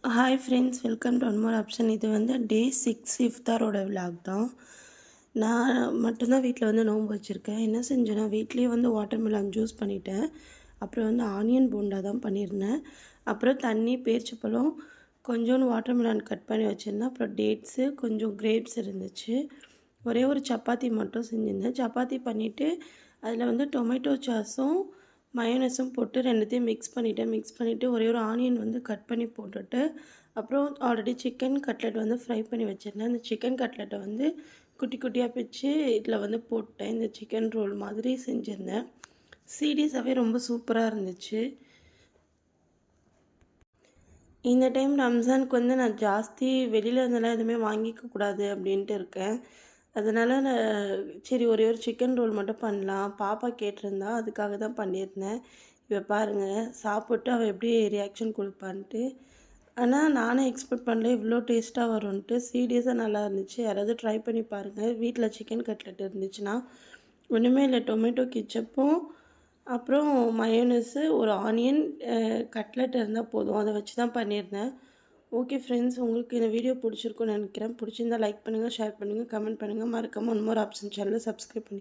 Hi friends, welcome to one more option. இது வந்து டே 6 இஃப்தாரோட vlog தான். நான் மட்டும்தான் வீட்டில் வந்து நோன்பு வச்சுருக்கேன். என்ன செஞ்சேன்னா, வீட்லேயே வந்து வாட்டர்மெலன் ஜூஸ் பண்ணிட்டேன். அப்புறம் வந்து ஆனியன் போண்டா தான் பண்ணியிருந்தேன். அப்புறம் தண்ணி, பேரிச்சப்பழம், கொஞ்சோண்டு வாட்டர்மெலன் கட் பண்ணி வச்சுருந்தேன். அப்புறம் டேட்ஸு, கொஞ்சம் கிரேப்ஸ் இருந்துச்சு. ஒரே ஒரு சப்பாத்தி மட்டும் செஞ்சுருந்தேன். சப்பாத்தி பண்ணிவிட்டு அதில் வந்து டொமேட்டோ சாஸும் மயோனஸும் போட்டு ரெண்டுத்தையும் மிக்ஸ் பண்ணிவிட்டு ஒரே ஒரு ஆனியன் வந்து கட் பண்ணி போட்டுட்டு, அப்புறம் ஆல்ரெடி சிக்கன் கட்லெட் வந்து ஃப்ரை பண்ணி வச்சுருந்தேன். அந்த சிக்கன் கட்லெட்டை வந்து குட்டி குட்டியாக பிச்சு இதில் வந்து போட்டேன். இந்த சிக்கன் ரோல் மாதிரி செஞ்சுருந்தேன். சீரியஸாகவே ரொம்ப சூப்பராக இருந்துச்சு. இந்த டைம் ரம்ஜானுக்கு வந்து நான் ஜாஸ்தி வெளியில் இருந்தெல்லாம் எதுவுமே வாங்கிக்க கூடாது அப்படின்ட்டு இருக்கேன். அதனால் நான் சரி ஒரே ஒரு சிக்கன் ரோல் மட்டும் பண்ணலாம். பாப்பா கேட்டிருந்தா, அதுக்காக தான் பண்ணியிருந்தேன். இப்போ பாருங்கள், சாப்பிட்டு அவள் எப்படி ரியாக்ஷன் கொடுப்பான்ட்டு. ஆனால் நானே எக்ஸ்பெக்ட் பண்ணல இவ்வளோ டேஸ்ட்டாக வரும்ன்ட்டு. சீரியஸாக நல்லா இருந்துச்சு. யாராவது ட்ரை பண்ணி பாருங்கள். வீட்டில் சிக்கன் கட்லெட் இருந்துச்சுன்னா. ஒன்றுமே இல்லை, டொமேட்டோ கெச்சப்பும் அப்புறம் மயோனஸு, ஒரு ஆனியன், கட்லெட் இருந்தால் போதும். அதை வச்சு தான் பண்ணியிருந்தேன். ஓகே ஃப்ரெண்ட்ஸ், உங்களுக்கு இந்த வீடியோ பிடிச்சிருக்குன்னு நினைக்கிறேன். பிடிச்சிருந்தால் லைக் பண்ணுங்கள், ஷேர் பண்ணுங்கள், கமெண்ட் பண்ணுங்கள். மறக்காமல் ஒன் மோர் ஆப்ஷன் சேனலை சப்ஸ்கிரைப் பண்ணி